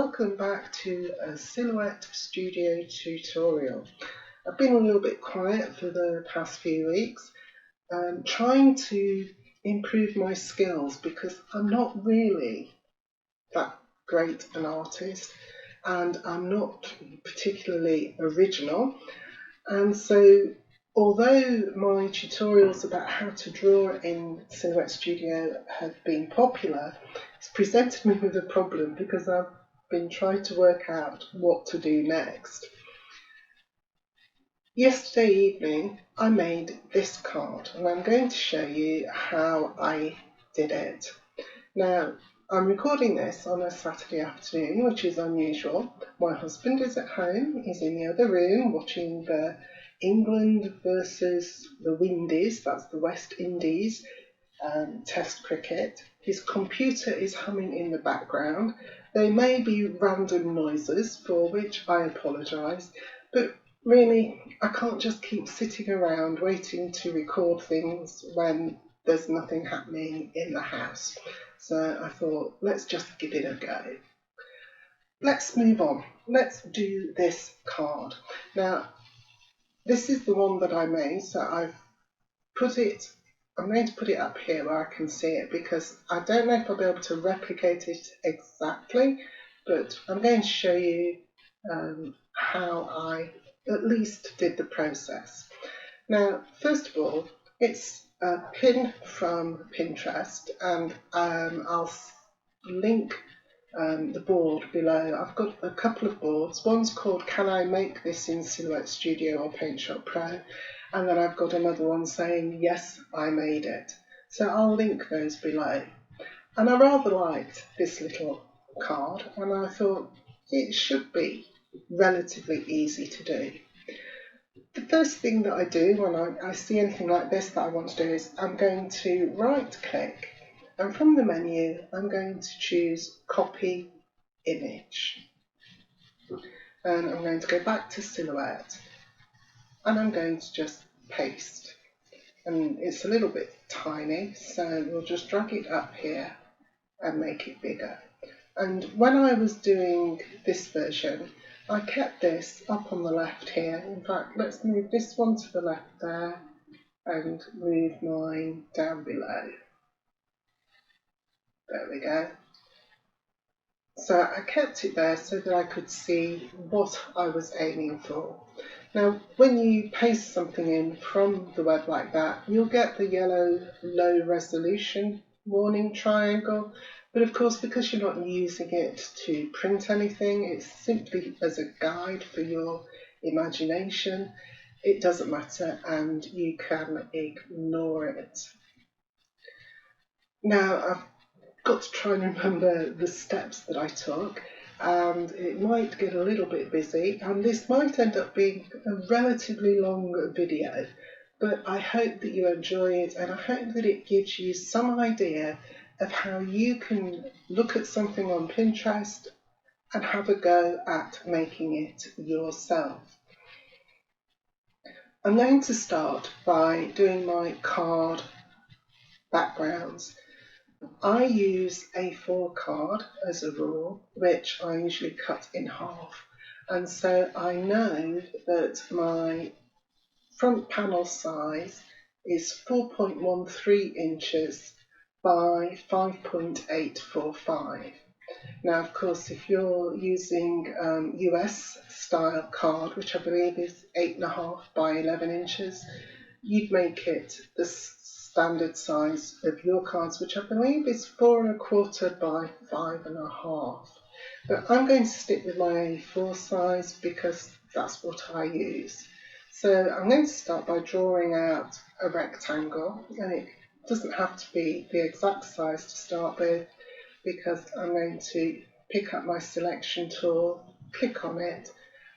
welcome back to a Silhouette Studio tutorial. I've been a little bit quiet for the past few weeks, trying to improve my skills because I'm not really that great an artist and I'm not particularly original, and so although my tutorials about how to draw in Silhouette Studio have been popular, it's presented me with a problem because I've been trying to work out what to do next. Yesterday evening I made this card and I'm going to show you how I did it. Now, I'm recording this on a Saturday afternoon, which is unusual. My husband is at home, he's in the other room watching the England versus the Windies, that's the West Indies, Test cricket. His computer is humming in the background. There may be random noises for which I apologise, but really I can't just keep sitting around waiting to record things when there's nothing happening in the house. So I thought, let's just give it a go. Let's move on. Let's do this card. Now, this is the one that I made, so I'm going to put it up here where I can see it because I don't know if I'll be able to replicate it exactly, but I'm going to show you how I at least did the process. Now, first of all, it's a pin from Pinterest, and I'll link the board below. I've got a couple of boards. One's called Can I Make This in Silhouette Studio or PaintShop Pro? And then I've got another one saying Yes, I Made It. So I'll link those below. And I rather liked this little card and I thought it should be relatively easy to do. The first thing that I do when I see anything like this that I want to do is I'm going to right click, and from the menu I'm going to choose Copy Image, and I'm going to go back to Silhouette and I'm going to just paste, and it's a little bit tiny so we'll just drag it up here and make it bigger. And when I was doing this version I kept this up on the left here. In fact, let's move this one to the left there and move mine down below. There we go. So I kept it there so that I could see what I was aiming for. Now, when you paste something in from the web like that, you'll get the yellow low resolution warning triangle. But of course, because you're not using it to print anything, it's simply as a guide for your imagination. It doesn't matter and you can ignore it. Now, I've got to try and remember the steps that I took, and it might get a little bit busy, and this might end up being a relatively long video, but I hope that you enjoy it and I hope that it gives you some idea of how you can look at something on Pinterest and have a go at making it yourself. I'm going to start by doing my card backgrounds. I use A4 card as a rule, which I usually cut in half, and so I know that my front panel size is 4.13 inches by 5.845. Now, of course, if you're using US style card, which I believe is 8.5 by 11 inches, you'd make it the standard size of your cards, which I believe is 4.25 by 5.5. But I'm going to stick with my A4 size because that's what I use. So I'm going to start by drawing out a rectangle, and it doesn't have to be the exact size to start with because I'm going to pick up my selection tool, click on it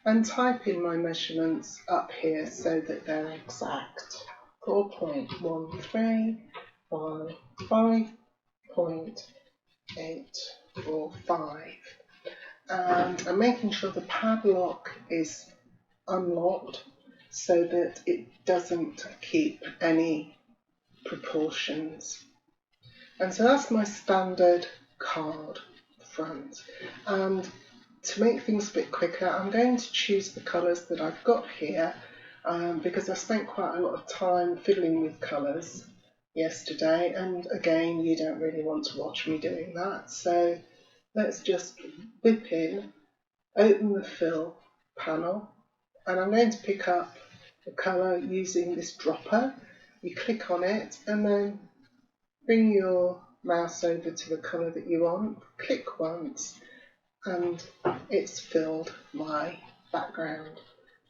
and type in my measurements up here so that they're exact. 4.13 by 5.845, and I'm making sure the padlock is unlocked so that it doesn't keep any proportions. And so that's my standard card front, and to make things a bit quicker, I'm going to choose the colours that I've got here because I spent quite a lot of time fiddling with colours yesterday, and again, you don't really want to watch me doing that. So let's just whip in, open the fill panel, and I'm going to pick up the colour using this dropper. You click on it and then bring your mouse over to the colour that you want, click once, and it's filled my background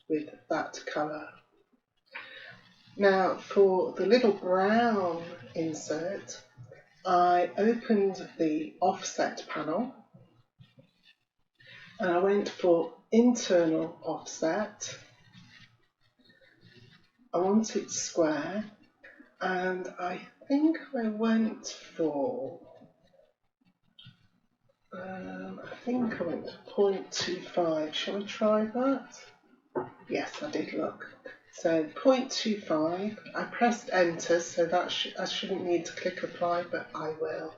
with that colour. Now for the little brown insert, I opened the offset panel and I went for internal offset. I want it square, and I think I went for 0.25. Shall we try that? Yes, I did look. So 0.25. I pressed enter, so that I shouldn't need to click apply, but I will.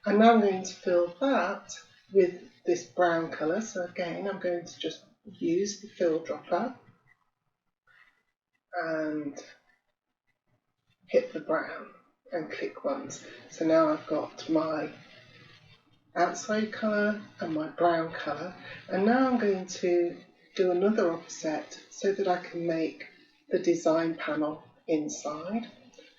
And now I'm going to fill that with this brown colour. So again, I'm going to just use the fill dropper and hit the brown and click once. So now I've got my outside colour and my brown colour, and now I'm going to do another offset so that I can make the design panel inside.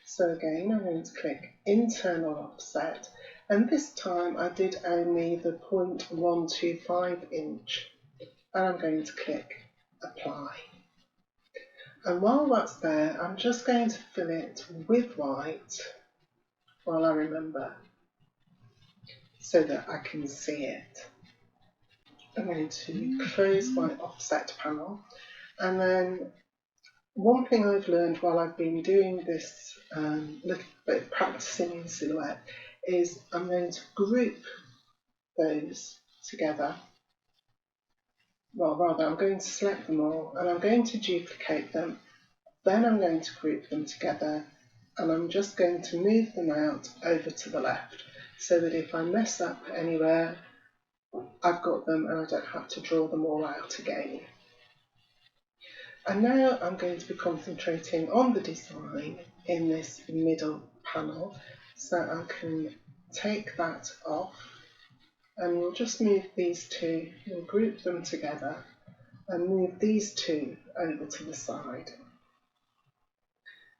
So again, I'm going to click internal offset, and this time I did only the 0.125 inch, and I'm going to click apply. And while that's there, I'm just going to fill it with white while I remember, so that I can see it. I'm going to close my offset panel, and then one thing I've learned while I've been doing this little bit of practicing in Silhouette is I'm going to group those together. Well, rather, I'm going to select them all and I'm going to duplicate them. Then I'm going to group them together, and I'm just going to move them out over to the left so that if I mess up anywhere, I've got them and I don't have to draw them all out again. And now I'm going to be concentrating on the design in this middle panel, so I can take that off, and we'll just move these two, we'll group them together and move these two over to the side.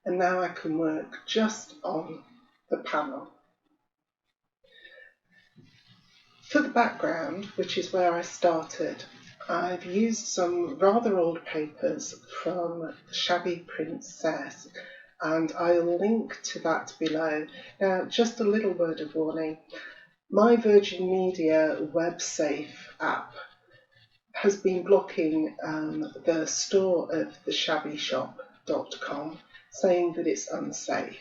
And now I can work just on the panel. For the background, which is where I started, I've used some rather old papers from Shabby Princess, and I'll link to that below. Now, just a little word of warning. My Virgin Media WebSafe app has been blocking the store of theshabbyshop.com, saying that it's unsafe.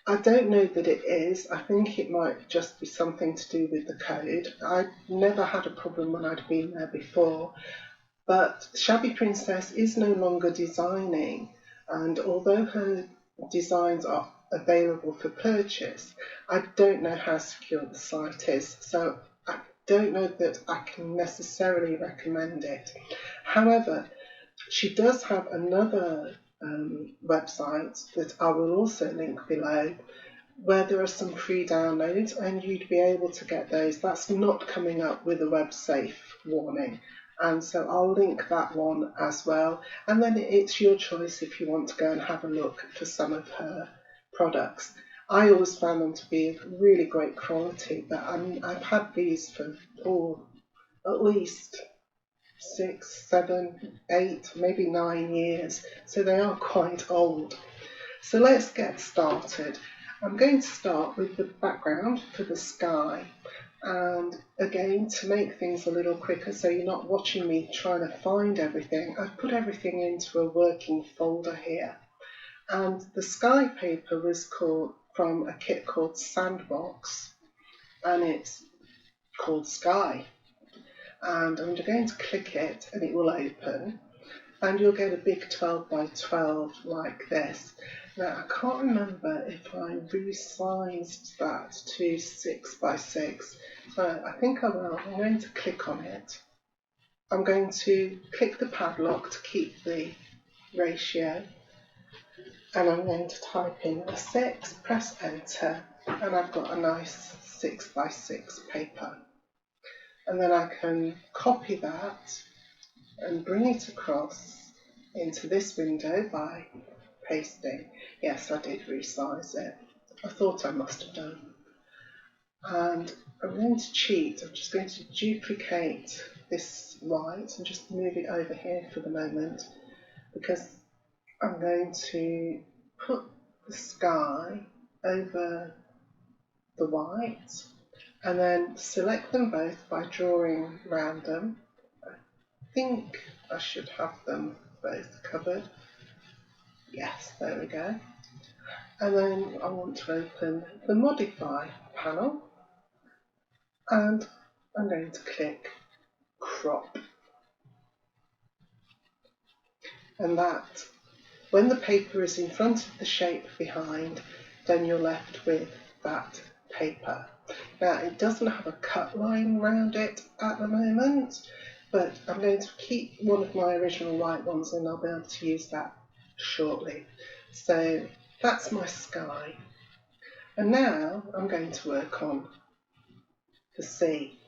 I don't know that it is. I think it might just be something to do with the code. I've never had a problem when I'd been there before, but Shabby Princess is no longer designing, and although her designs are available for purchase, I don't know how secure the site is, so I don't know that I can necessarily recommend it. However, she does have another website that I will also link below, where there are some free downloads and you'd be able to get those. That's not coming up with a web safe warning, and so I'll link that one as well, and then it's your choice if you want to go and have a look for some of her products. I always found them to be of really great quality, but I've had these for at least 6, 7, 8, maybe 9 years, so they are quite old. So let's get started. I'm going to start with the background for the sky, and again, to make things a little quicker so you're not watching me trying to find everything, I've put everything into a working folder here, and the sky paper was from a kit called Sandbox, and it's called Sky. And I'm going to click it and it will open, and you'll get a big 12 by 12 like this. Now I can't remember if I resized that to 6 by 6, so I think I will. I'm going to click on it I'm going to click the padlock to keep the ratio, and I'm going to type in a 6, press enter, and I've got a nice 6x6 paper. And then I can copy that and bring it across into this window by pasting. Yes, I did resize it. I thought I must have done. And I'm going to cheat. I'm just going to duplicate this white and just move it over here for the moment, because I'm going to put the sky over the white and then select them both by drawing around them. I think I should have them both covered. Yes, there we go. And then I want to open the modify panel, and I'm going to click crop. And that, when the paper is in front of the shape behind, then you're left with that paper. Now, it doesn't have a cut line around it at the moment, but I'm going to keep one of my original white ones and I'll be able to use that shortly. So that's my sky. And now I'm going to work on the sea.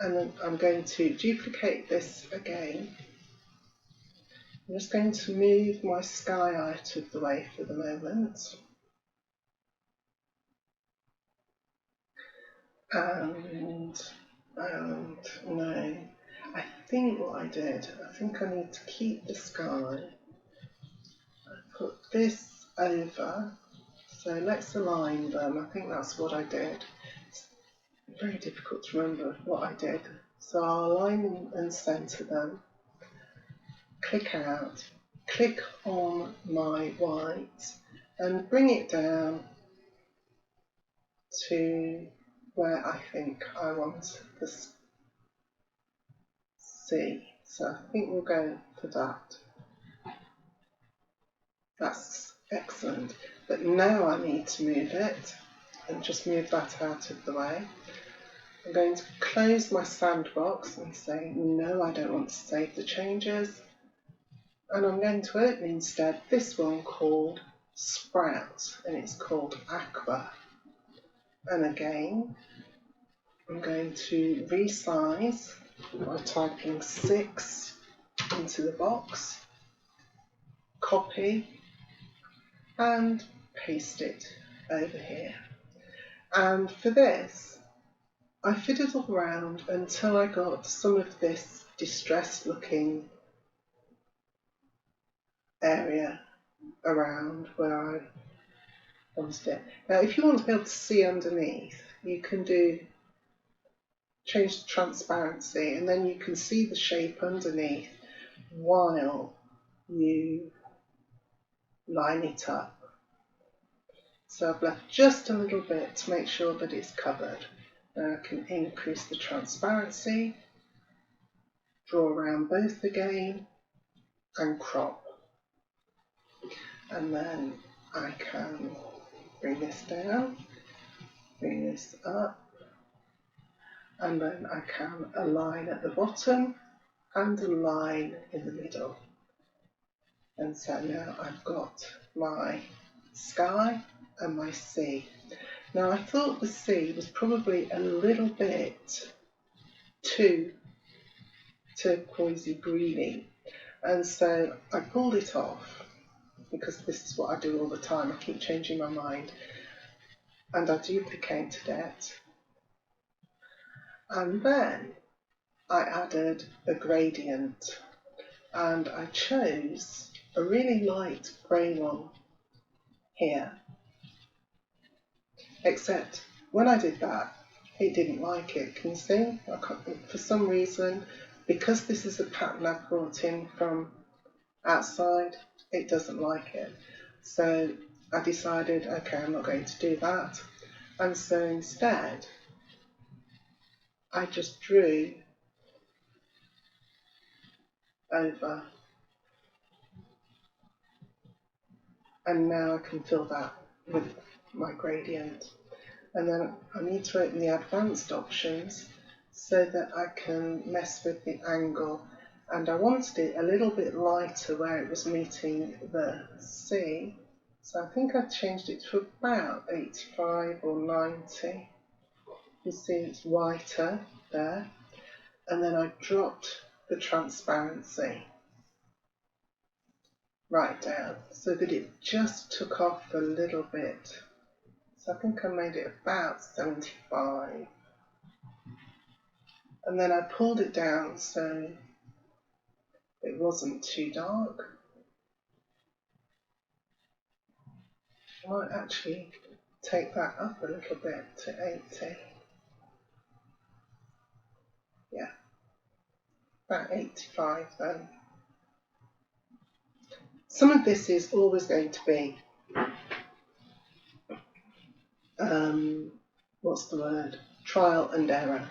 And then I'm going to duplicate this again. I'm just going to move my sky out of the way for the moment. And no, I think what I did, I think I need to keep the sky. I put this over, so let's align them. I think that's what I did. It's very difficult to remember what I did. So I'll align them and centre them. Click out, click on my white and bring it down to where I think I want the sea. So I think we'll go for that. That's excellent. But now I need to move it and just move that out of the way. I'm going to close my sandbox and say, no, I don't want to save the changes. And I'm going to open instead this one called Sprout, and it's called Aqua. And again, I'm going to resize by typing 6 into the box, copy, and paste it over here. And for this, I fiddled around until I got some of this distressed looking area around where I wanted it. Now, if you want to be able to see underneath, you can change the transparency, and then you can see the shape underneath while you line it up. So I've left just a little bit to make sure that it's covered. Now I can increase the transparency, draw around both again, and crop. And then I can bring this down, bring this up, and then I can align at the bottom and align in the middle. And so now I've got my sky and my sea. Now I thought the sea was probably a little bit too turquoisey greeny, and so I pulled it off, because this is what I do all the time. I keep changing my mind, and I duplicated it, and then I added a gradient, and I chose a really light grey one here, except when I did that it didn't like it. Can you see? For some reason, because this is a pattern I've brought in from outside, it doesn't like it. So I decided, okay, I'm not going to do that. And so instead, I just drew over, and now I can fill that with my gradient. And then I need to open the advanced options so that I can mess with the angle. and I wanted it a little bit lighter where it was meeting the sea, so I think I changed it to about 85 or 90. You see it's whiter there, and then I dropped the transparency right down so that it just took off a little bit. So I think I made it about 75, and then I pulled it down so it wasn't too dark. I might actually take that up a little bit to 80. Yeah, about 85 then. Some of this is always going to be, what's the word? Trial and error.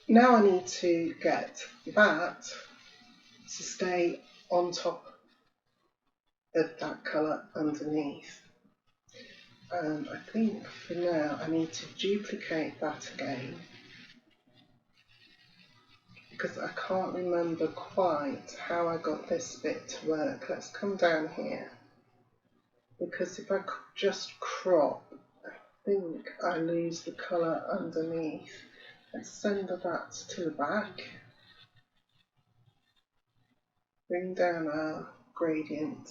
Now I need to get that to stay on top of that colour underneath. And I think for now I need to duplicate that again, because I can't remember quite how I got this bit to work. Let's come down here, because if I just crop, I think I lose the colour underneath. Let's send that to the back, bring down our gradient.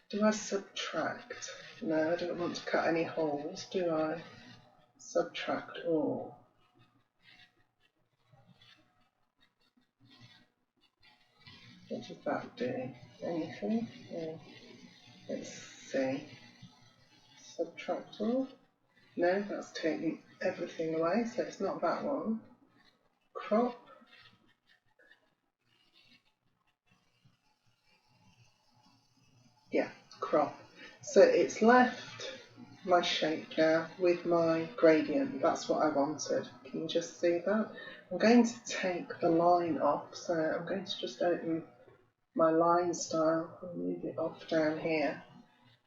Do I subtract? No, I don't want to cut any holes, do I? Subtract all. What does that do? Anything? No. Let's see. Subtract all. No, that's taking everything away, so it's not that one. Crop. Yeah, crop. So it's left my shape now with my gradient. That's what I wanted. Can you just see that? I'm going to take the line off, so I'm going to just open my line style and move it off down here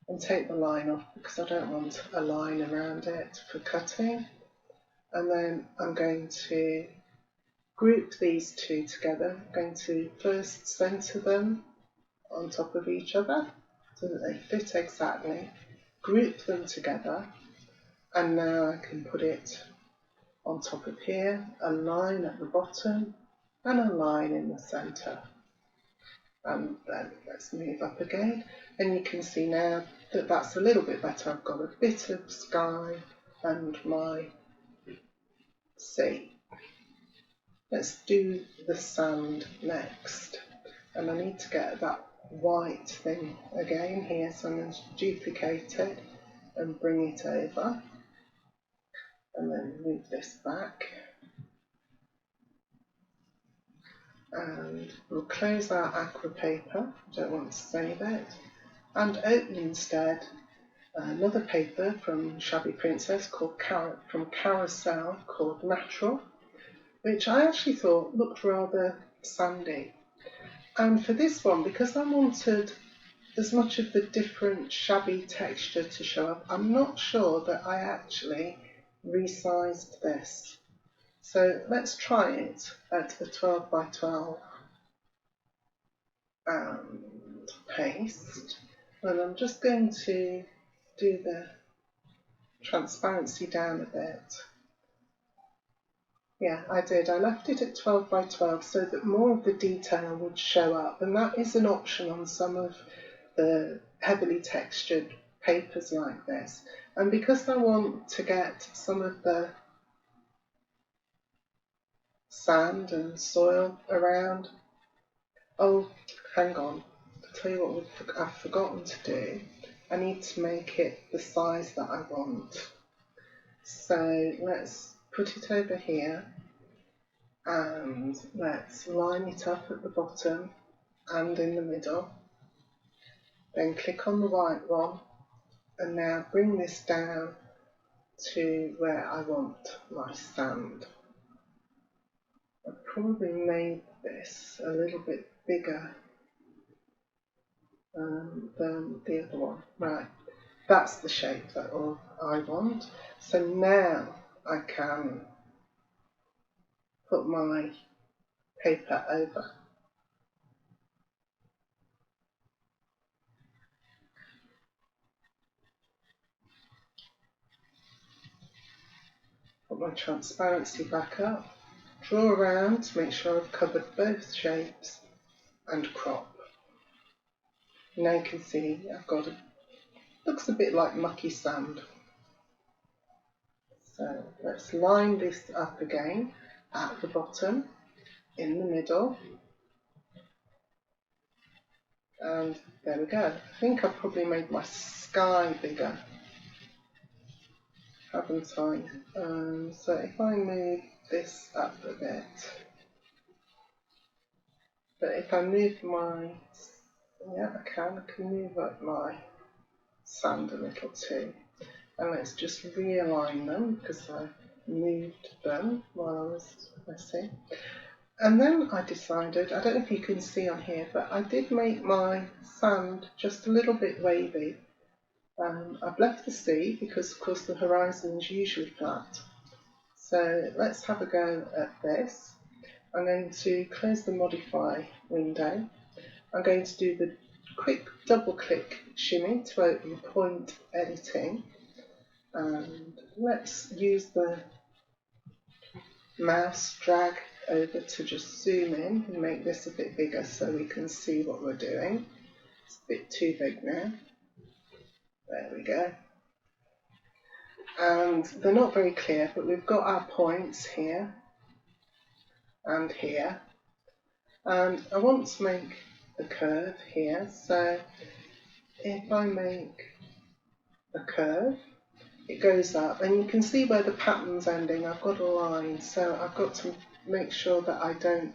and take the line off, because I don't want a line around it for cutting. And then I'm going to group these two together. I'm going to first centre them on top of each other so that they fit exactly, group them together, and now I can put it on top of here, a line at the bottom and a line in the centre. And then let's move up again, and you can see now that that's a little bit better. I've got a bit of sky and my sea. Let's do the sand next, and I need to get that white thing again here, so I'm going to duplicate it and bring it over, and then move this back, and we'll close our aqua paper. Don't want to save it, and open instead another paper from Shabby Princess called from Carousel called Natural, which I actually thought looked rather sandy. And for this one, because I wanted as much of the different shabby texture to show up, I'm not sure that I actually resized this. So let's try it at a 12 by 12 and paste. And I'm just going to do the transparency down a bit. Yeah, I did. I left it at 12 by 12 so that more of the detail would show up, and that is an option on some of the heavily textured papers like this. And because I want to get some of the sand and soil around, oh, hang on, I'll tell you what I've forgotten to do. I need to make it the size that I want. So let's put it over here, and let's line it up at the bottom and in the middle. Then click on the white one, and now bring this down to where I want my sand. I probably made this a little bit bigger than the other one. Right, that's the shape that I want. So now I can put my paper over. Put my transparency back up. Draw around to make sure I've covered both shapes and crop. Now you can see I've got looks a bit like mucky sand. So let's line this up again at the bottom, in the middle, and there we go. I think I've probably made my sky bigger, haven't I? So if I move this up a bit, but if I move my, yeah I can move up my sand a little too. And let's just realign them because I moved them while I was messing. And then I decided, I don't know if you can see on here, but I did make my sand just a little bit wavy. I've left the sea because of course the horizon is usually flat. So let's have a go at this. I'm going to close the modify window. I'm going to do the quick double click shimmy to open point editing. And let's use the mouse drag over to just zoom in and make this a bit bigger so we can see what we're doing. It's a bit too big now. There we go. And they're not very clear, but we've got our points here and here. And I want to make a curve here, so if I make a curve, it goes up, and you can see where the pattern's ending. I've got a line, so I've got to make sure that I don't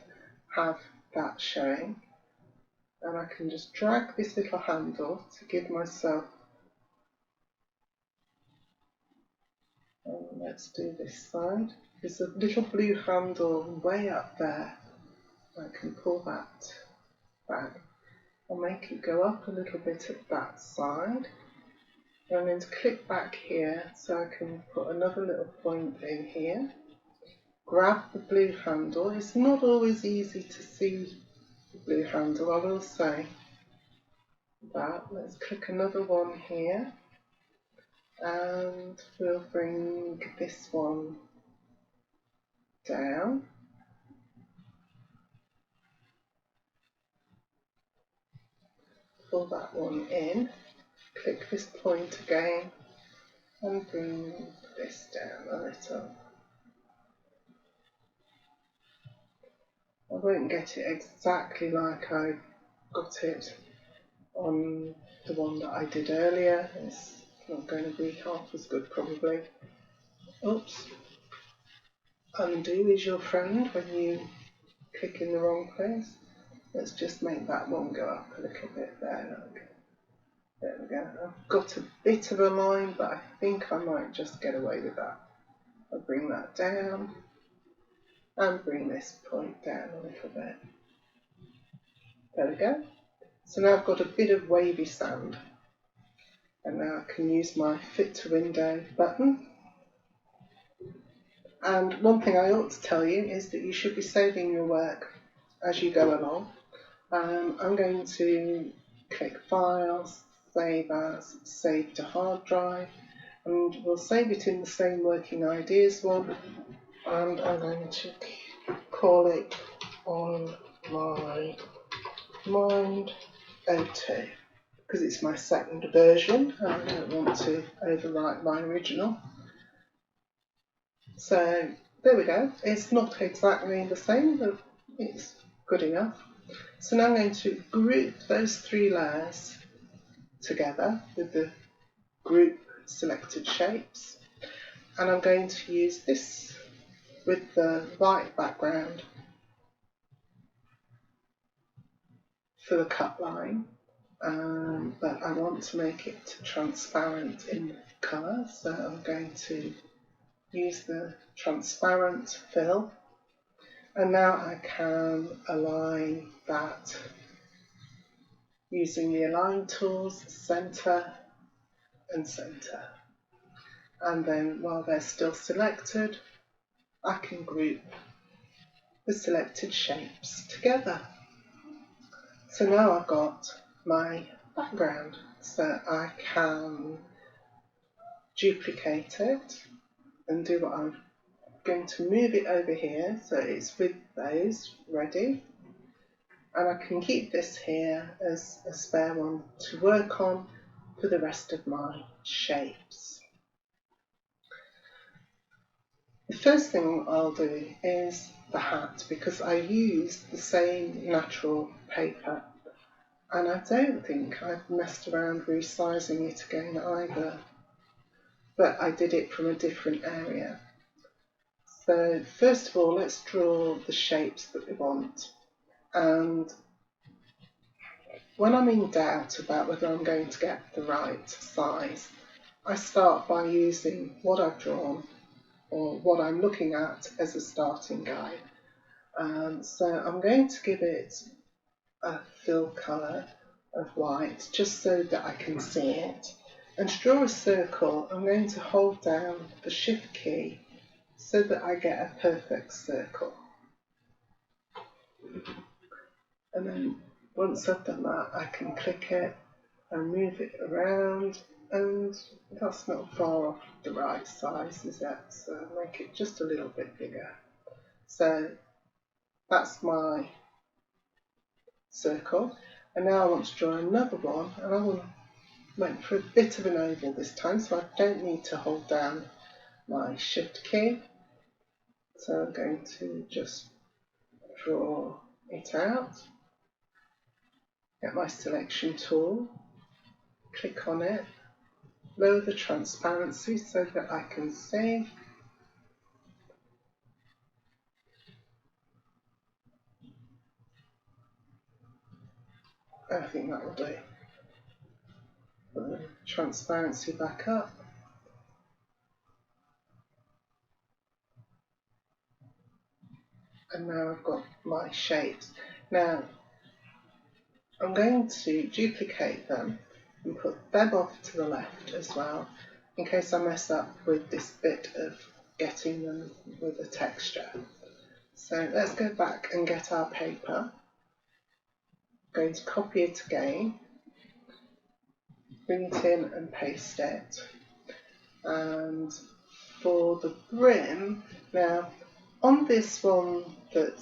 have that showing. And I can just drag this little handle to give myself, let's do this side. There's a little blue handle way up there. I can pull that back. I'll make it go up a little bit at that side. I'm going to click back here so I can put another little point in here. Grab the blue handle. It's not always easy to see the blue handle, I will say that. Let's click another one here. And we'll bring this one down. Pull that one in. Click this point again and bring this down a little. I won't get it exactly like I got it on the one that I did earlier. It's not going to be half as good probably. Oops. Undo is your friend when you click in the wrong place. Let's just make that one go up a little bit there. Look. There we go. I've got a bit of a line, but I think I might just get away with that. I'll bring that down and bring this point down a little bit. There we go. So now I've got a bit of wavy sand. And now I can use my fit to window button. And one thing I ought to tell you is that you should be saving your work as you go along. I'm going to click Files, Save As, Save to Hard Drive, and we'll save it in the same Working Ideas one, and I'm going to call it On My Mind 02 because it's my second version and I don't want to overwrite my original. So there we go. It's not exactly the same, but it's good enough. So now I'm going to group those three layers together with the group selected shapes, and I'm going to use this with the white background for the cut line, but I want to make it transparent in colour, so I'm going to use the transparent fill, and now I can align that using the align tools, centre and centre. And then while they're still selected, I can group the selected shapes together. So now I've got my background, so I can duplicate it and do what I'm going to move it over here so it's with those ready, and I can keep this here as a spare one to work on for the rest of my shapes. The first thing I'll do is the hat, because I used the same natural paper and I don't think I've messed around resizing it again either, but I did it from a different area. So first of all, let's draw the shapes that we want, and when I'm in doubt about whether I'm going to get the right size, I start by using what I've drawn or what I'm looking at as a starting guide. So I'm going to give it a fill colour of white just so that I can see it. And to draw a circle, I'm going to hold down the Shift key so that I get a perfect circle. And then once I've done that, I can click it and move it around, and that's not far off the right size, is it? So make it just a little bit bigger. So that's my circle, and now I want to draw another one, and I went for a bit of an oval this time, so I don't need to hold down my Shift key. So I'm going to just draw it out, get my selection tool, click on it, lower the transparency so that I can see. I think that will do. Put the transparency back up. And now I've got my shapes. Now I'm going to duplicate them and put them off to the left as well, in case I mess up with this bit of getting them with the texture. So let's go back and get our paper. I'm going to copy it again, bring it in and paste it. And for the brim, now on this one that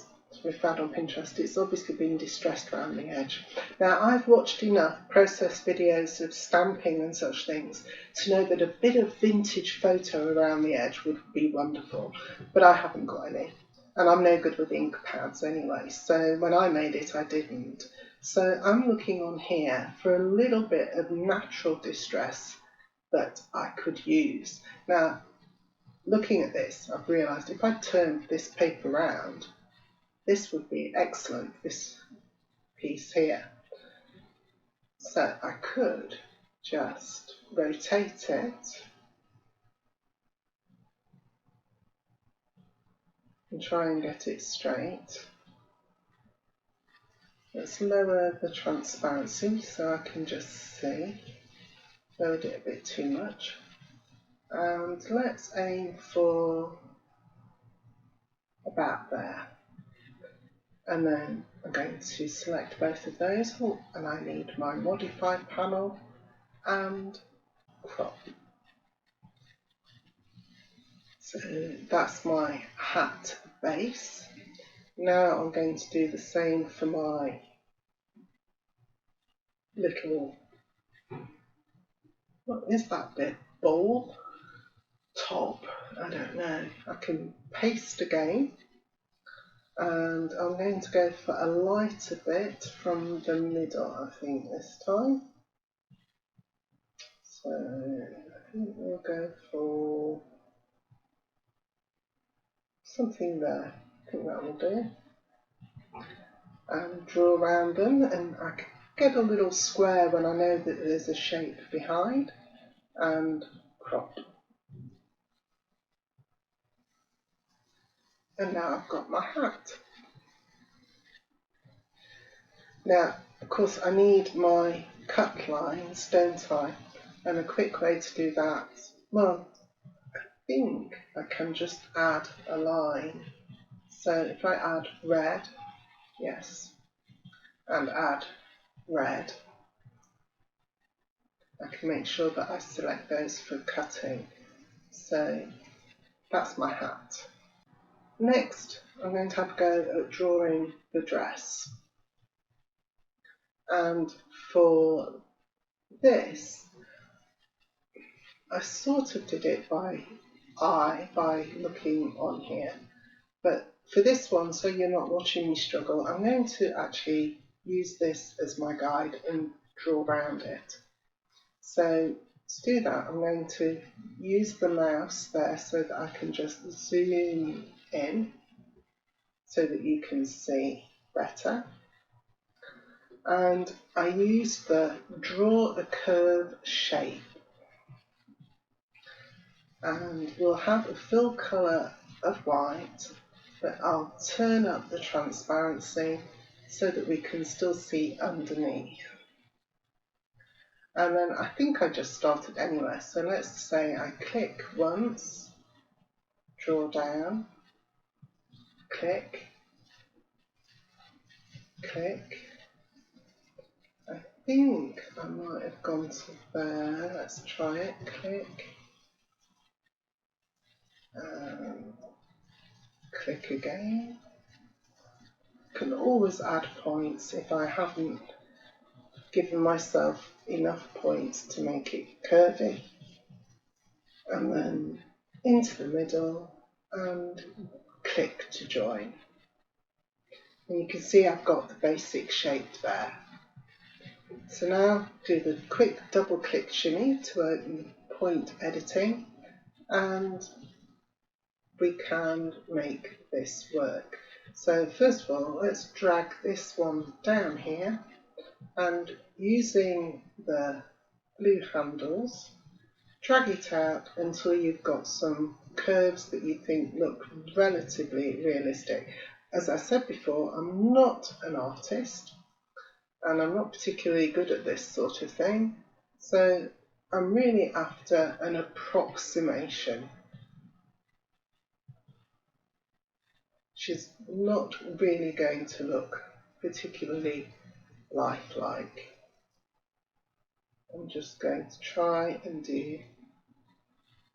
we found on Pinterest, it's obviously been distressed around the edge. Now I've watched enough process videos of stamping and such things to know that a bit of vintage photo around the edge would be wonderful, but I haven't got any, and I'm no good with ink pads anyway, so when I made it I didn't. So I'm looking on here for a little bit of natural distress that I could use. Now looking at this, I've realised if I turned this paper round, this would be excellent, this piece here. So I could just rotate it and try and get it straight. Let's lower the transparency so I can just see. Lowered it a bit too much. And let's aim for about there. And then I'm going to select both of those. Oh, and I need my modify panel and crop. So that's my hat base. Now I'm going to do the same for my little, what is that bit? Bowl? Top? I don't know. I can paste again. And I'm going to go for a lighter bit from the middle, I think, this time. So I think we'll go for something there. I think that will do. And draw around them, and I can get a little square when I know that there's a shape behind, and crop. And now I've got my hat. Now, of course, I need my cut lines, don't I? And a quick way to do that, well, I think I can just add a line So if I add red, yes, and add red, I can make sure that I select those for cutting. So that's my hat. Next, I'm going to have a go at drawing the dress. And for this, I sort of did it by eye, by looking on here. But for this one, so you're not watching me struggle, I'm going to actually use this as my guide and draw around it. So to do that, I'm going to use the mouse there so that I can just zoom in so that you can see better. And I use the draw a curve shape. And we'll have a fill colour of white, but I'll turn up the transparency so that we can still see underneath. And then I think I just started anywhere, so let's say I click once, draw down, click, click. I think I might have gone to there, let's try it, click, click again. Can always add points if I haven't given myself enough points to make it curvy. And then into the middle and click to join. And you can see I've got the basic shape there. So now do the quick double click shimmy to open point editing, and we can make this work. So first of all, let's drag this one down here, and using the blue handles, drag it out until you've got some curves that you think look relatively realistic. As I said before, I'm not an artist and I'm not particularly good at this sort of thing, so I'm really after an approximation. She's not really going to look particularly lifelike. I'm just going to try and do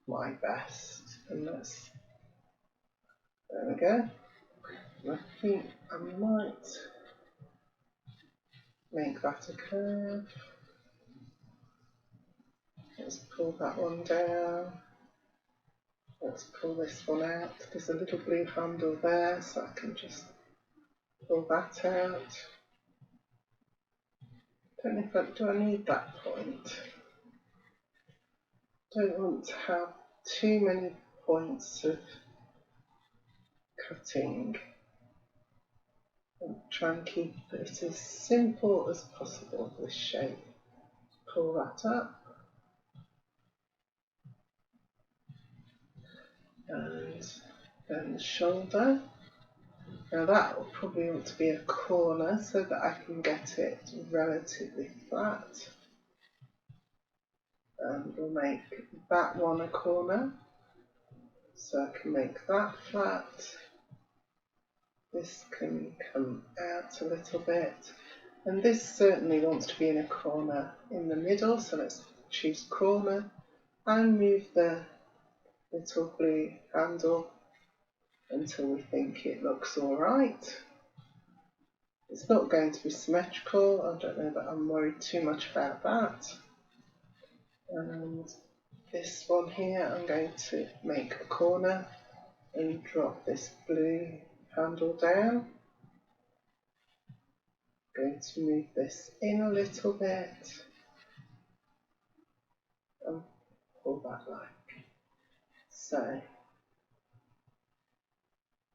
my best, and there we go. I think I might make that a curve. Let's pull that one down. Let's pull this one out. There's a little blue handle there, so I can just pull that out. Don't know if do I need that point? Don't want to have too many points of cutting. I'll try and keep it as simple as possible, this shape. Pull that up. And then the shoulder. Now that will probably want to be a corner so that I can get it relatively flat. And we'll make that one a corner, so I can make that flat. This can come out a little bit, and this certainly wants to be in a corner in the middle, so let's choose corner and move the little blue handle until we think it looks alright. It's not going to be symmetrical, I don't know that I'm worried too much about that. And this one here I'm going to make a corner and drop this blue handle down. I'm going to move this in a little bit and pull that like so.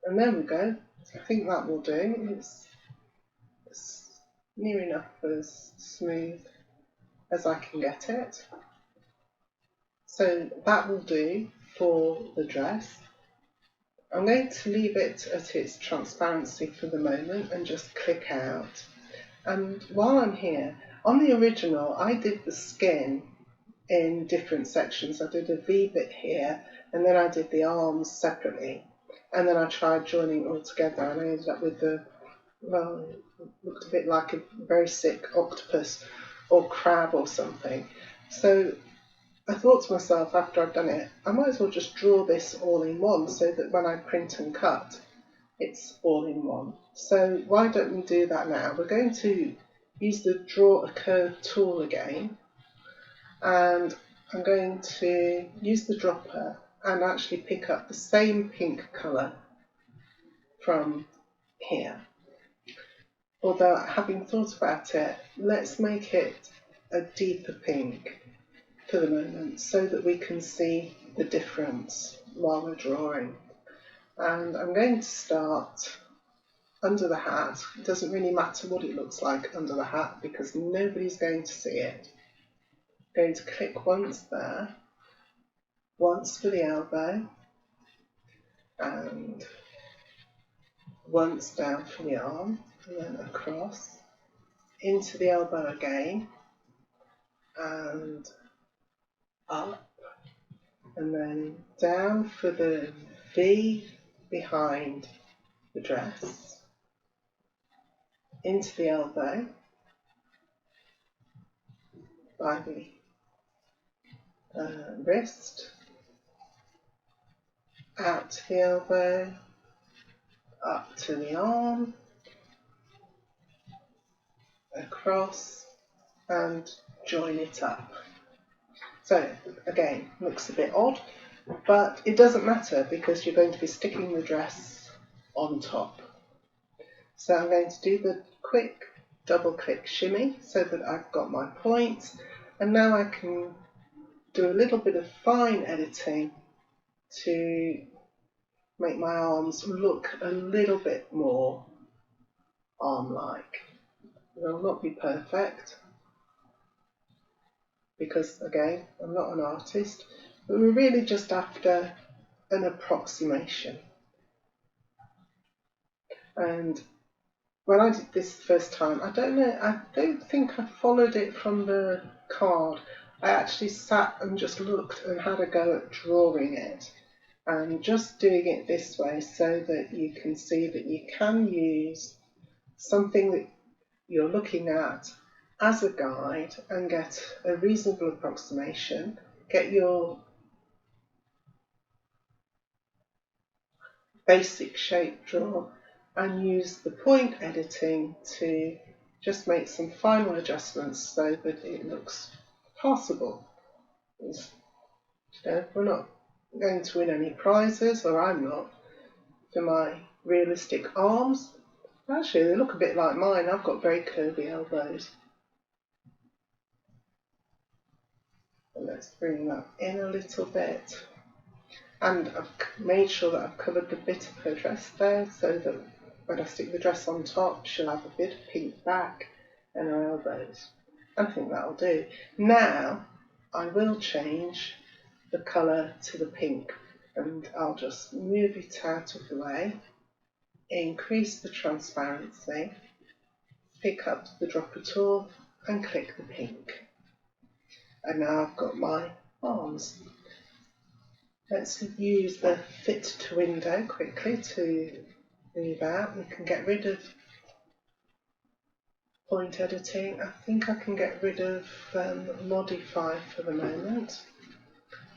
And there we go. I think that will do. It's near enough as smooth as I can get it. So that will do for the dress. I'm going to leave it at its transparency for the moment and just click out. And while I'm here, on the original I did the skin in different sections. I did a V bit here and then I did the arms separately. and then I tried joining it all together, and I ended up with well, it looked a bit like a very sick octopus or crab or something. So I thought to myself after I'd done it, I might as well just draw this all in one so that when I print and cut, it's all in one. So why don't we do that now? We're going to use the Draw a Curve tool again, and I'm going to use the dropper and actually pick up the same pink colour from here. Although, having thought about it, let's make it a deeper pink for the moment so that we can see the difference while we're drawing. And I'm going to start under the hat. It doesn't really matter what it looks like under the hat because nobody's going to see it. I'm going to click once there, once for the elbow, and once down for the arm, and then across, into the elbow again, and up, and then down for the V behind the dress, into the elbow by the wrist, out to the elbow, up to the arm, across, and join it up. So again, looks a bit odd, but it doesn't matter because you're going to be sticking the dress on top. So I'm going to do the quick double click shimmy so that I've got my points, and now I can do a little bit of fine editing to make my arms look a little bit more arm-like. They'll not be perfect because, again, I'm not an artist, but we're really just after an approximation. And when I did this the first time, I don't think I followed it from the card. I actually sat and just looked and had a go at drawing it, and just doing it this way so that you can see that you can use something that you're looking at as a guide and get a reasonable approximation, get your basic shape drawn, and use the point editing to just make some final adjustments so that it looks passable. We're not going to win any prizes, or I'm not, for my realistic arms. Actually, they look a bit like mine. I've got very curvy elbows. And let's bring that in a little bit. And I've made sure that I've covered the bit of her dress there so that when I stick the dress on top, she'll have a bit of pink back and her elbows. I think that'll do. Now, I will change the colour to the pink, and I'll just move it out of the way, increase the transparency, pick up the dropper tool and click the pink. And now I've got my arms. Let's use the fit to window quickly to move out. We can get rid of point editing. I think I can get rid of modify for the moment.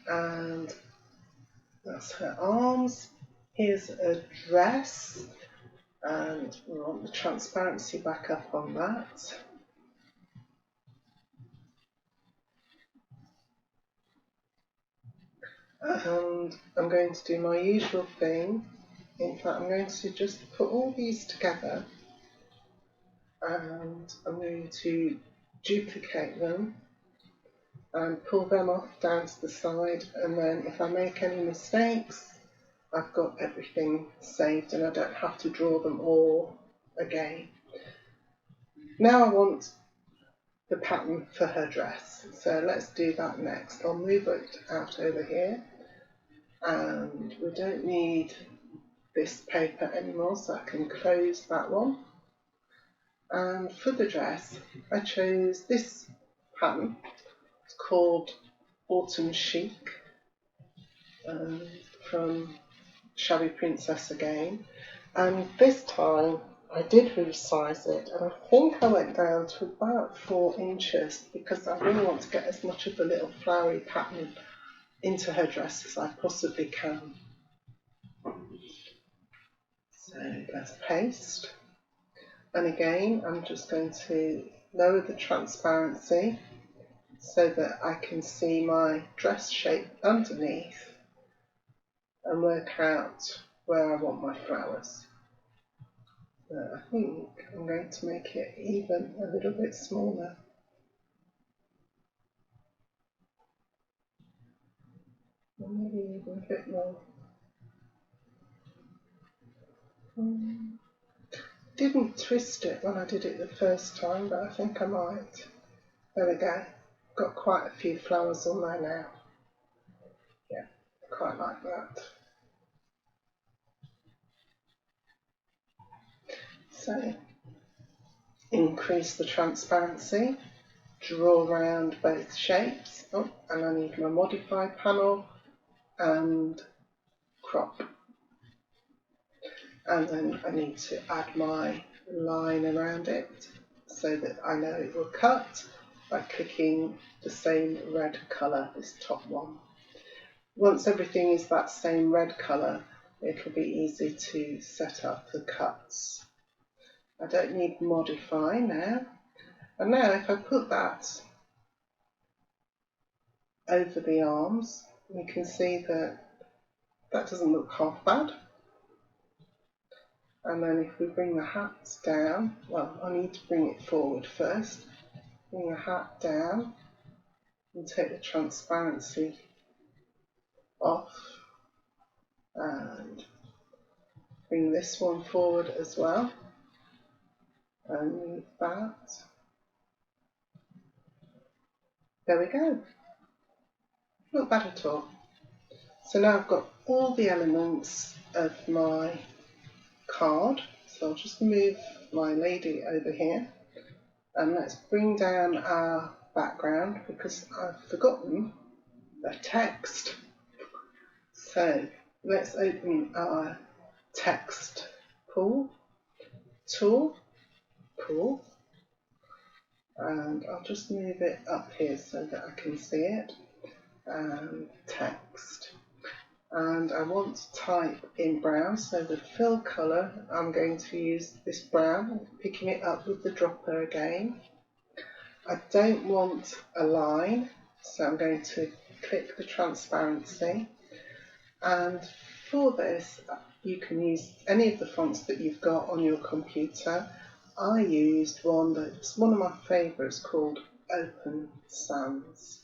And that's her arms. Here's a dress, and we want the transparency back up on that. And I'm going to do my usual thing. In fact, I'm going to just put all these together, and I'm going to duplicate them and pull them off down to the side, and then if I make any mistakes, I've got everything saved and I don't have to draw them all again. Now I want the pattern for her dress, so let's do that next. I'll move it out over here, and we don't need this paper anymore, so I can close that one. And for the dress, I chose this pattern. It's called Autumn Chic from Shabby Princess again, and this time I did resize it, and I think I went down to about 4 inches because I really want to get as much of the little flowery pattern into her dress as I possibly can. So let's paste, and again I'm just going to lower the transparency so that I can see my dress shape underneath and work out where I want my flowers. I think I'm going to make it even a little bit smaller. Or maybe even a bit more. Didn't twist it when I did it the first time, but I think I might. There we go. Got quite a few flowers on there now. Yeah, quite like that. So, increase the transparency, draw around both shapes. Oh, and I need my modify panel and crop. And then I need to add my line around it so that I know it will cut by clicking the same red colour, this top one. Once everything is that same red colour, it'll be easy to set up the cuts. I don't need modify now. And now if I put that over the arms, we can see that that doesn't look half bad. And then if we bring the hat down, well, I need to bring it forward first. Bring the hat down and take the transparency off and bring this one forward as well and move that. There we go. Not bad at all. So now I've got all the elements of my card. So I'll just move my lady over here and let's bring down our background because I've forgotten the text. So let's open our text tool, and I'll just move it up here so that I can see it, and text. And I want to type in brown, so the fill colour, I'm going to use this brown, picking it up with the dropper again. I don't want a line, so I'm going to click the transparency. And for this, you can use any of the fonts that you've got on your computer. I used one that's one of my favourites called Open Sans.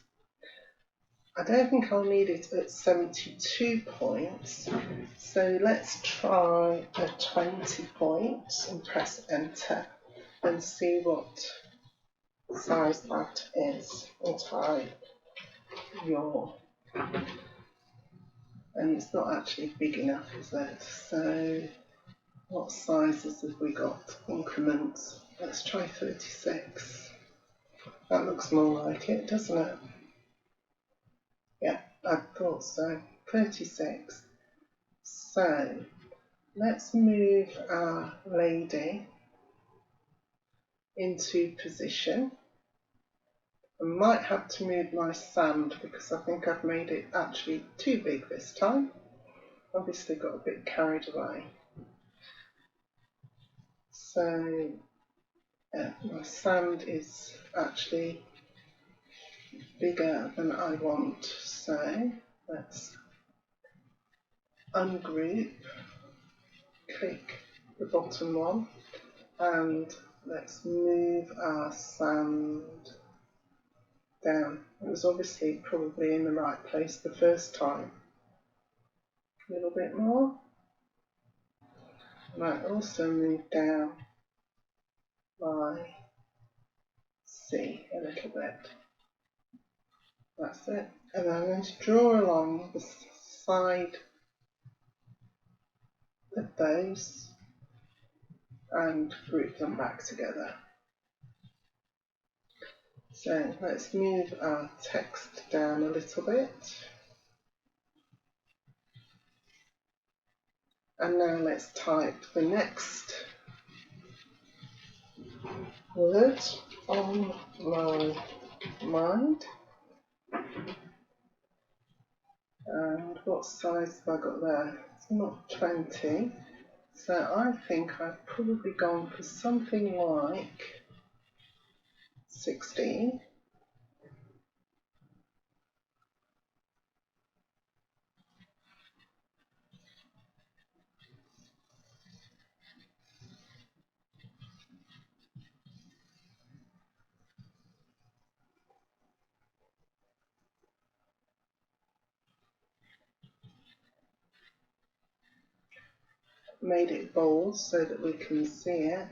I don't think I'll need it at 72 points, so let's try at 20 points and press enter and see what size that is and type your, and it's not actually big enough, is it? So what sizes have we got? Increments. Let's try 36. That looks more like it, doesn't it? Yeah, I thought so. 36. So let's move our lady into position. I might have to move my sand because I think I've made it actually too big this time. Obviously got a bit carried away. So my sand is actually bigger than I want. So let's ungroup, click the bottom one, and let's move our sand down. It was obviously probably in the right place the first time. A little bit more. I might also move down my C a little bit. That's it. And I'm going to draw along the side of those and group them back together. So let's move our text down a little bit. And now let's type the next word on my mind. And what size have I got there? It's not 20. So I think I've probably gone for something like 16. Made it bold so that we can see it.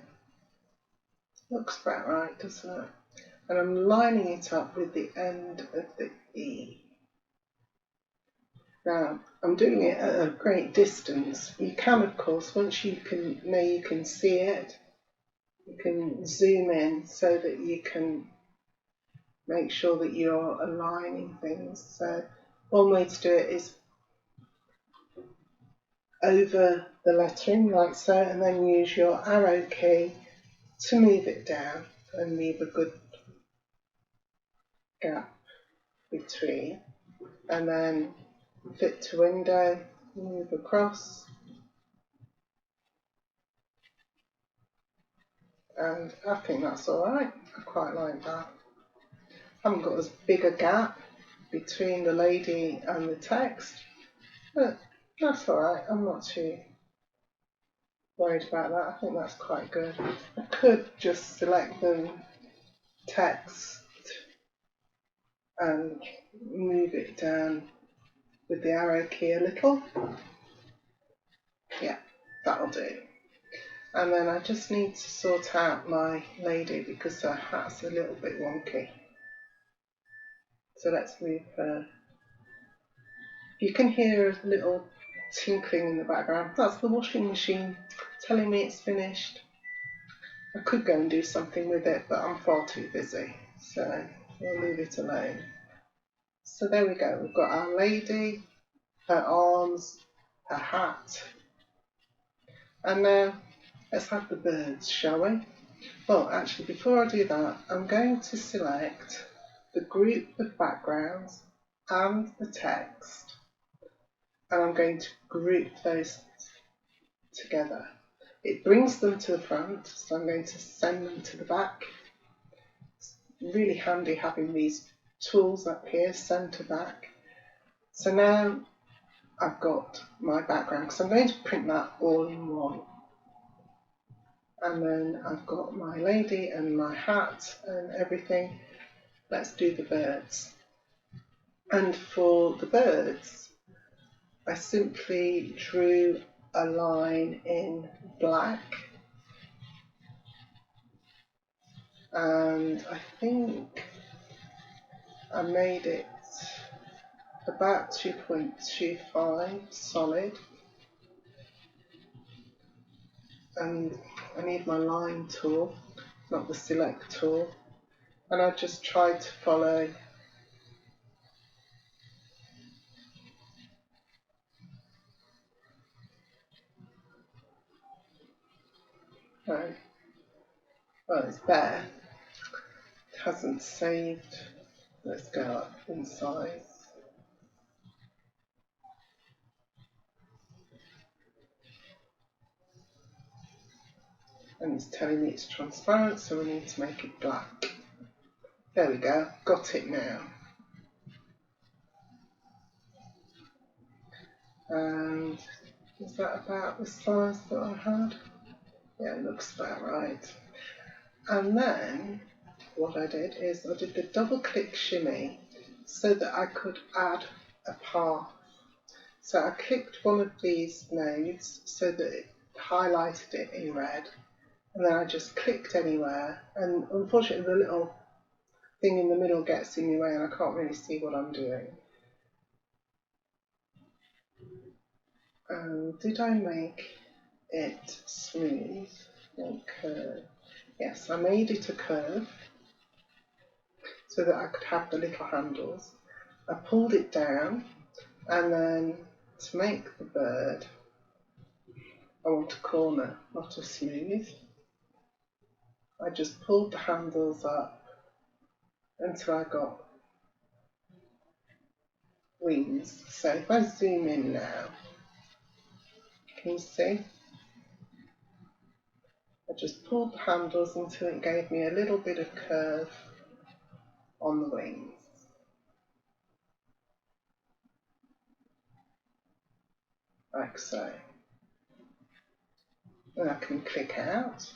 Looks about right, doesn't it? And I'm lining it up with the end of the E. Now, I'm doing it at a great distance. You can, of course, once you can see it, you can zoom in so that you can make sure that you're aligning things. So one way to do it is over the lettering like so, and then use your arrow key to move it down and leave a good gap between, and then fit to window, move across, and I think that's alright. I quite like that. I haven't got as big a gap between the lady and the text, but that's alright. I'm not too worried about that. I think that's quite good. I could just select the text and move it down with the arrow key a little. Yeah, that'll do. And then I just need to sort out my lady because her hat's a little bit wonky. So let's move her. You can hear a little tinkling in the background. That's the washing machine telling me it's finished. I could go and do something with it, but I'm far too busy, so we'll leave it alone. So there we go. We've got our lady, her arms, her hat. And now let's have the birds, shall we? Well, actually, before I do that, I'm going to select the group of backgrounds and the text, and I'm going to group those together. It brings them to the front, so I'm going to send them to the back. It's really handy having these tools up here, send to back. So now I've got my background, because I'm going to print that all in one. And then I've got my lady and my hat and everything. Let's do the birds. And for the birds, I simply drew a line in black, and I think I made it about 2.25 solid, and I need my line tool, not the select tool, and I just tried to follow well, it's there. It hasn't saved. Let's go up in size. And it's telling me it's transparent, so we need to make it black. There we go, got it now. And is that about the size that I had? Yeah, it looks about right. And then what I did is I did the double click shimmy so that I could add a path. So I clicked one of these nodes so that it highlighted it in red, and then I just clicked anywhere, and unfortunately the little thing in the middle gets in the way and I can't really see what I'm doing. Did I make it smooth and curve? Yes, I made it a curve so that I could have the little handles. I pulled it down, and then to make the bird, I want a corner, not a smooth. I just pulled the handles up until I got wings. So if I zoom in now, can you see? I just pulled the handles until it gave me a little bit of curve on the wings. Like so. And I can click out,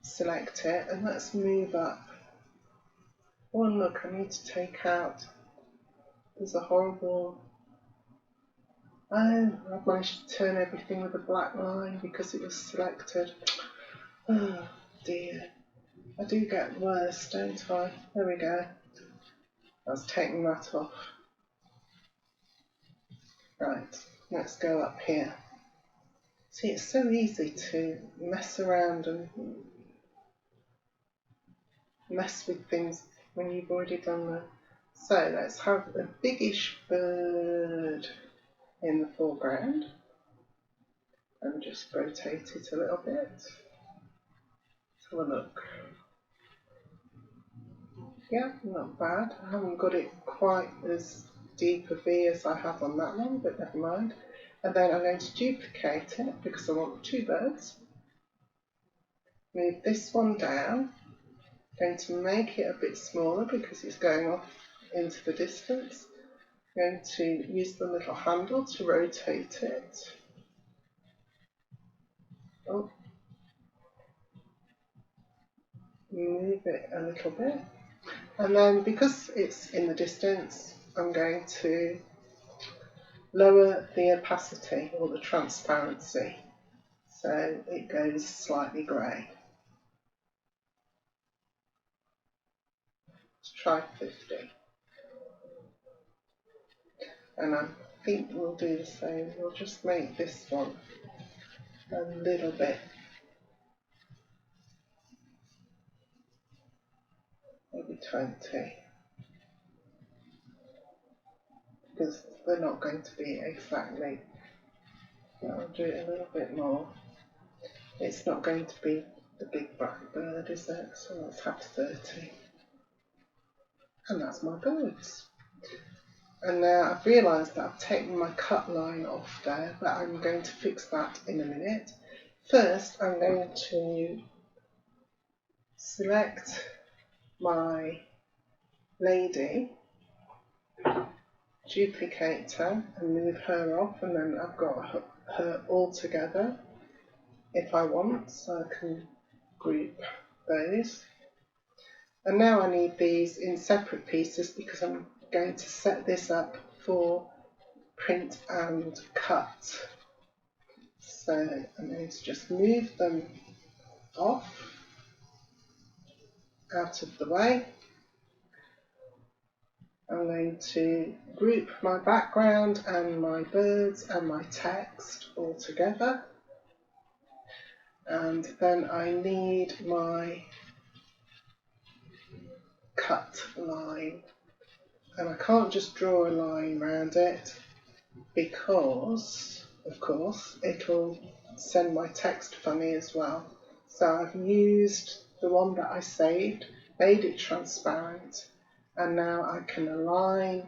select it, and let's move up. Oh, and look, I need to take out, there's a horrible, oh, I've managed to turn everything with a black line because it was selected. Oh dear, I do get worse, don't I? There we go. I was taking that off. Right, let's go up here. See, it's so easy to mess around and mess with things when you've already done the... So let's have a biggish bird in the foreground and just rotate it a little bit. Let's have a look. Yeah, not bad. I haven't got it quite as deep a V as I have on that one, but never mind. And then I'm going to duplicate it because I want two birds. Move this one down. Going to make it a bit smaller because it's going off into the distance. Going to use the little handle to rotate it. Oh. Move it a little bit. And then because it's in the distance, I'm going to lower the opacity or the transparency so it goes slightly grey. Let's try 50. And I think we'll do the same. We'll just make this one a little bit, maybe 20, because they're not going to be exactly. I'll do it a little bit more. It's not going to be the big black bird, is it? So let's have 30. And that's my birds. And now I've realised that I've taken my cut line off there, but I'm going to fix that in a minute. First, I'm going to select my lady, duplicate her and move her off, and then I've got her all together if I want, so I can group those. And now I need these in separate pieces because I'm going to set this up for print and cut. So I'm going to just move them off, out of the way. I'm going to group my background and my birds and my text all together. And then I need my cut line. And I can't just draw a line around it because, of course, it'll send my text funny as well. So I've used the one that I saved, made it transparent, and now I can align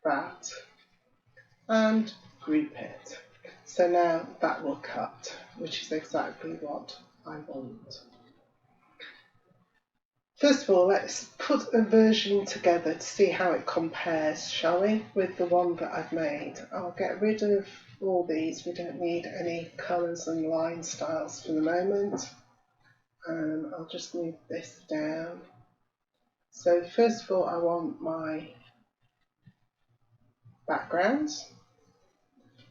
that and group it. So now that will cut, which is exactly what I want. First of all, let's put a version together to see how it compares, shall we, with the one that I've made. I'll get rid of all these. We don't need any colours and line styles for the moment. I'll just move this down. So first of all, I want my backgrounds.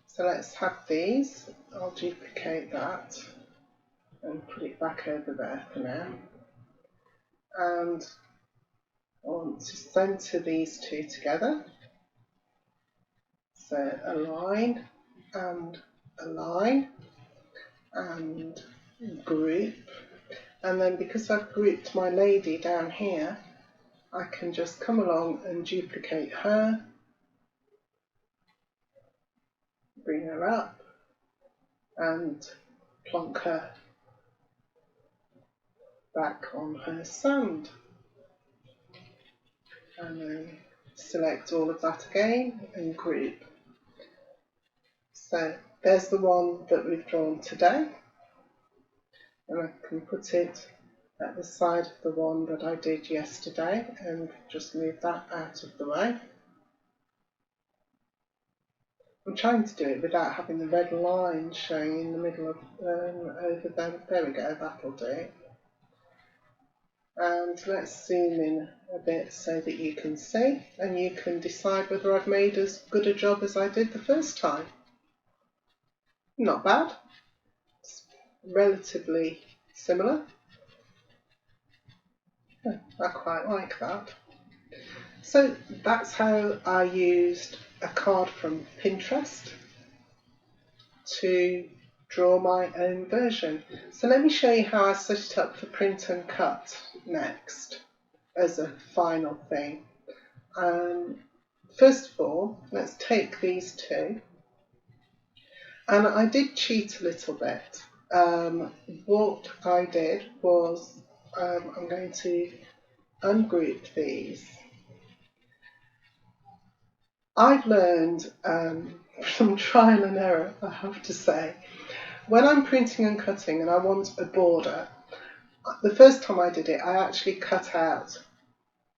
So let's have these. I'll duplicate that and put it back over there for now. And I want to centre these two together. So align and group. And then because I've grouped my lady down here, I can just come along and duplicate her. bring her up and plonk her back on her sand. And then select all of that again and group. So there's the one that we've drawn today, and I can put it at the side of the one that I did yesterday and just move that out of the way. I'm trying to do it without having the red line showing in the middle of over there. There we go, that'll do. And let's zoom in a bit so that you can see, and you can decide whether I've made as good a job as I did the first time. Not bad. It's relatively similar. I quite like that. So that's how I used a card from Pinterest to draw my own version. So let me show you how I set it up for print and cut next as a final thing. First of all, let's take these two. And I did cheat a little bit. What I did was I'm going to ungroup these. I've learned from trial and error, I have to say, when I'm printing and cutting and I want a border, the first time I did it, I actually cut out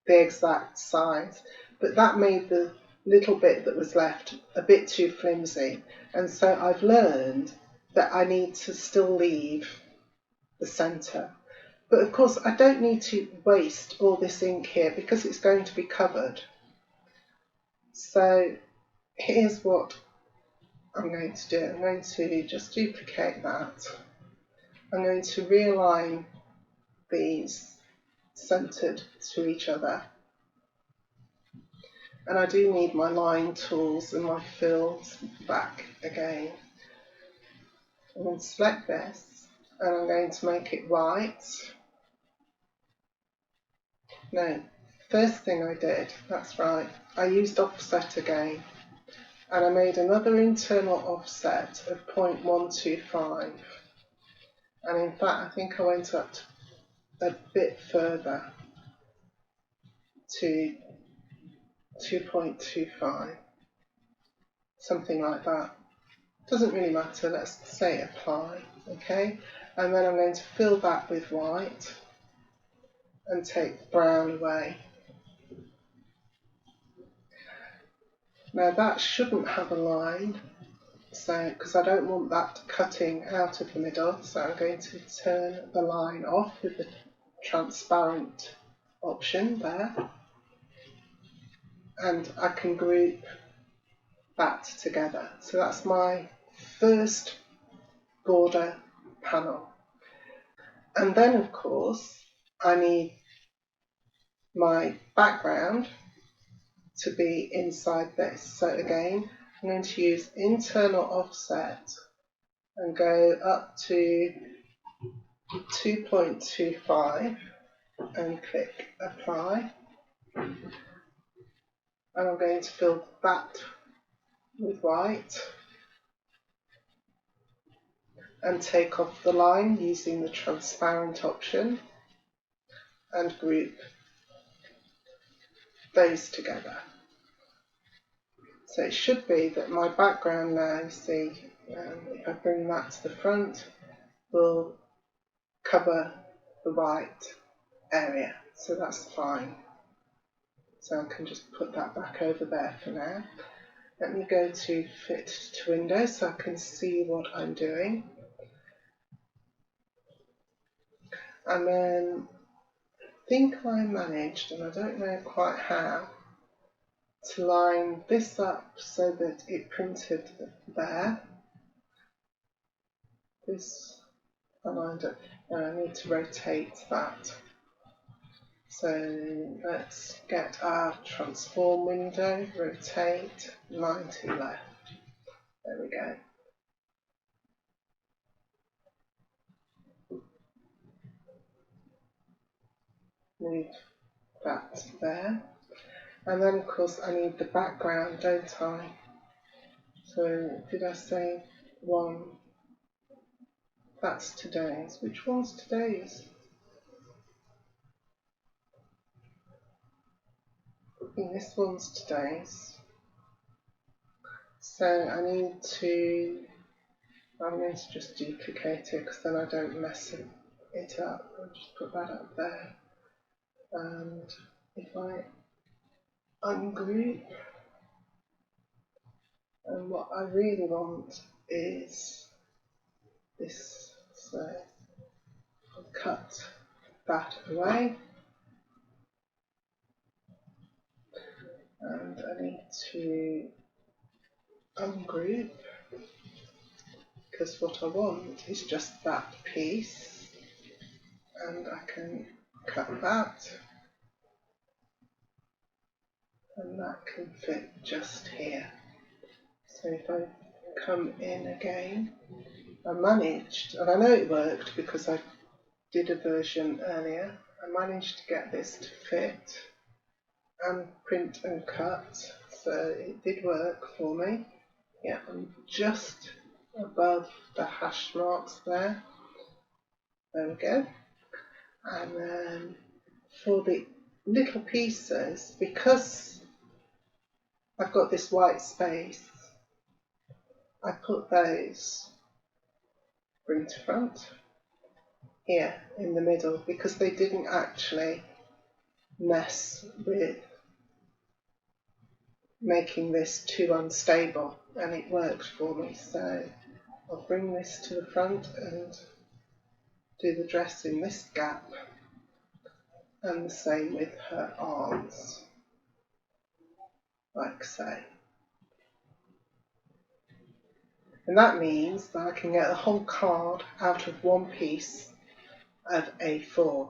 the exact size, but that made the little bit that was left a bit too flimsy, and so I've learned that I need to still leave the centre. But of course I don't need to waste all this ink here because it's going to be covered. So here's what I'm going to do. I'm going to just duplicate that. I'm going to realign these centred to each other. And I do need my line tools and my fills back again. I'm going to select this and I'm going to make it white. No, first thing I did, that's right, I used offset again. And I made another internal offset of 0.125. And in fact, I think I went up a bit further to 2.25, something like that. Doesn't really matter, let's say apply, okay? And then I'm going to fill that with white and take brown away. Now that shouldn't have a line, so because I don't want that cutting out of the middle, so I'm going to turn the line off with the transparent option there, and I can group that together. So that's my first border panel. And then of course I need my background to be inside this. So again, I'm going to use internal offset and go up to 2.25 and click apply. And I'm going to fill that with white and take off the line using the transparent option and group those together. So it should be that my background now, see, if I bring that to the front, will cover the white area, so that's fine. So I can just put that back over there for now. Let me go to fit to window so I can see what I'm doing. And then I think I managed, and I don't know quite how, to line this up so that it printed there. This I lined up, and I need to rotate that. So let's get our transform window, rotate 90 left. There we go. Move that there. And then of course I need the background, don't I? So did I say one? That's today's. Which one's today's? I think this one's today's. So I'm going to just duplicate it because then I don't mess it up. I'll just put that up there. And if I ungroup, and what I really want is this, so I'll cut that away, and I need to ungroup because what I want is just that piece, and I can cut that, and that can fit just here. So if I come in again, I managed, and I know it worked because I did a version earlier, I managed to get this to fit and print and cut, so it did work for me. Yeah, I'm just above the hash marks there. There we go. And then for the little pieces, because I've got this white space, I put those bring to front here in the middle because they didn't actually mess with making this too unstable, and it worked for me. So I'll bring this to the front and do the dress in this gap, and the same with her arms, like so. And that means that I can get the whole card out of one piece of A4.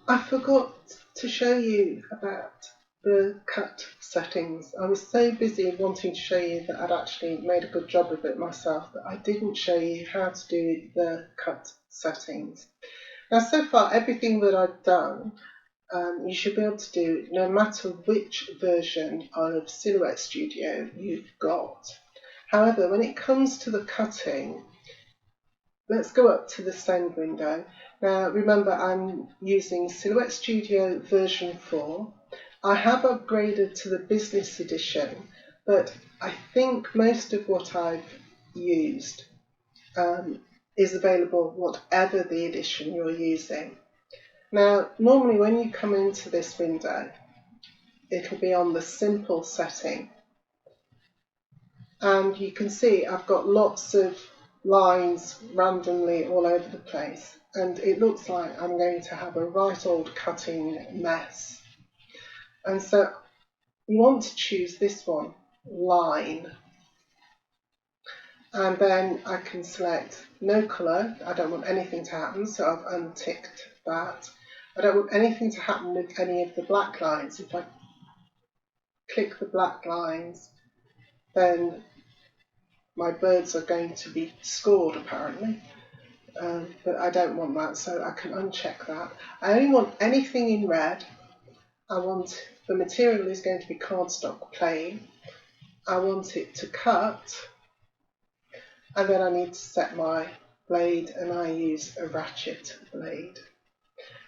I forgot to show you about the cut settings. I was so busy wanting to show you that I'd actually made a good job of it myself that I didn't show you how to do the cut settings. Now so far everything that I've done you should be able to do no matter which version of Silhouette Studio you've got. However, when it comes to the cutting, let's go up to the send window. Now remember, I'm using Silhouette Studio version 4. I have upgraded to the business edition, but I think most of what I've used is available whatever the edition you're using. Now normally when you come into this window, it'll be on the simple setting, and you can see I've got lots of lines randomly all over the place, and it looks like I'm going to have a right old cutting mess. And so you want to choose this one, line, and then I can select no colour. I don't want anything to happen, so I've unticked that. I don't want anything to happen with any of the black lines. If I click the black lines, then my birds are going to be scored apparently, but I don't want that, so I can uncheck that. I only want anything in red. I want the material is going to be cardstock plain. I want it to cut, and then I need to set my blade, and I use a ratchet blade.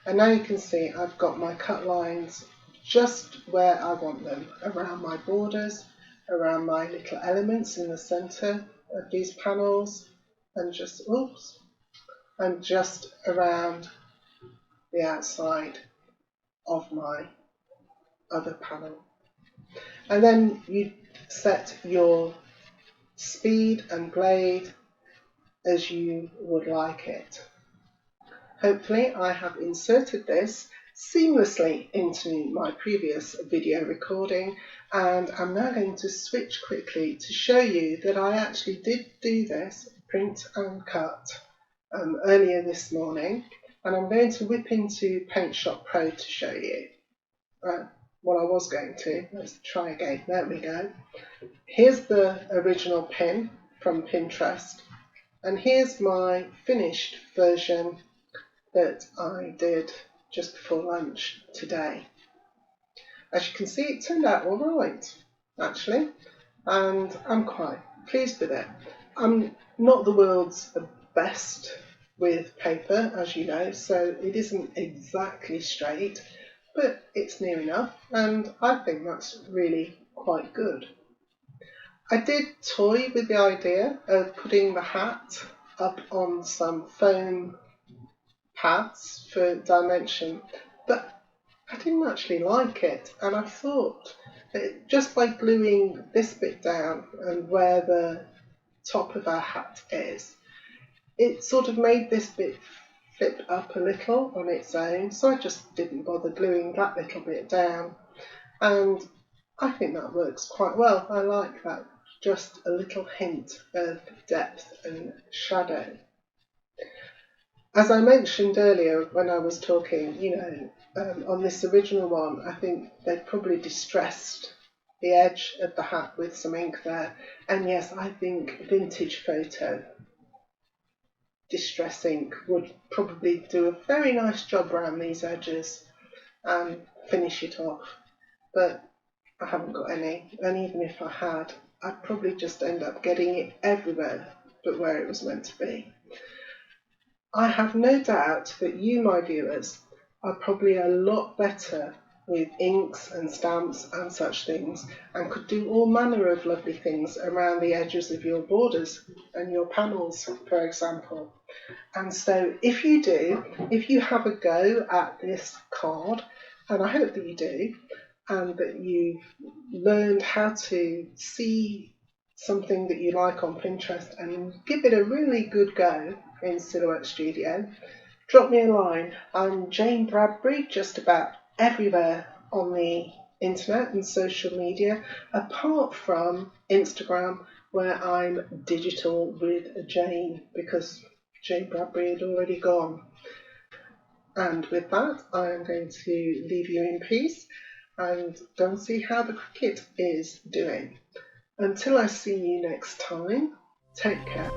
And now you can see I've got my cut lines just where I want them, around my borders, around my little elements in the centre of these panels, and just around the outside of my other panel. And then you set your speed and blade as you would like it. Hopefully I have inserted this seamlessly into my previous video recording, and I'm now going to switch quickly to show you that I actually did do this print and cut earlier this morning, and I'm going to whip into PaintShop Pro to show you. Well, I was going to. Let's try again. There we go. Here's the original pin from Pinterest, and here's my finished version that I did just before lunch today. As you can see, it turned out all right, actually, and I'm quite pleased with it. I'm not the world's best with paper, as you know, so it isn't exactly straight, but it's near enough, and I think that's really quite good. I did toy with the idea of putting the hat up on some foam pads for dimension, but I didn't actually like it, and I thought that just by gluing this bit down and where the top of our hat is, it sort of made this bit flip up a little on its own, so I just didn't bother gluing that little bit down, and I think that works quite well. I like that, just a little hint of depth and shadow. As I mentioned earlier when I was talking, on this original one, I think they'd probably distressed the edge of the hat with some ink there. And yes, I think vintage photo distress ink would probably do a very nice job around these edges and finish it off. But I haven't got any, and even if I had, I'd probably just end up getting it everywhere but where it was meant to be. I have no doubt that you, my viewers, are probably a lot better with inks and stamps and such things, and could do all manner of lovely things around the edges of your borders and your panels, for example. And so if you do, if you have a go at this card, and I hope that you do, and that you've learned how to see something that you like on Pinterest and give it a really good go in Silhouette Studio, drop me a line. I'm Jane Bradbury just about everywhere on the internet and social media, apart from Instagram, where I'm digital with Jane, because Jane Bradbury had already gone. And with that, I am going to leave you in peace and go and see how the cricket is doing. Until I see you next time, take care.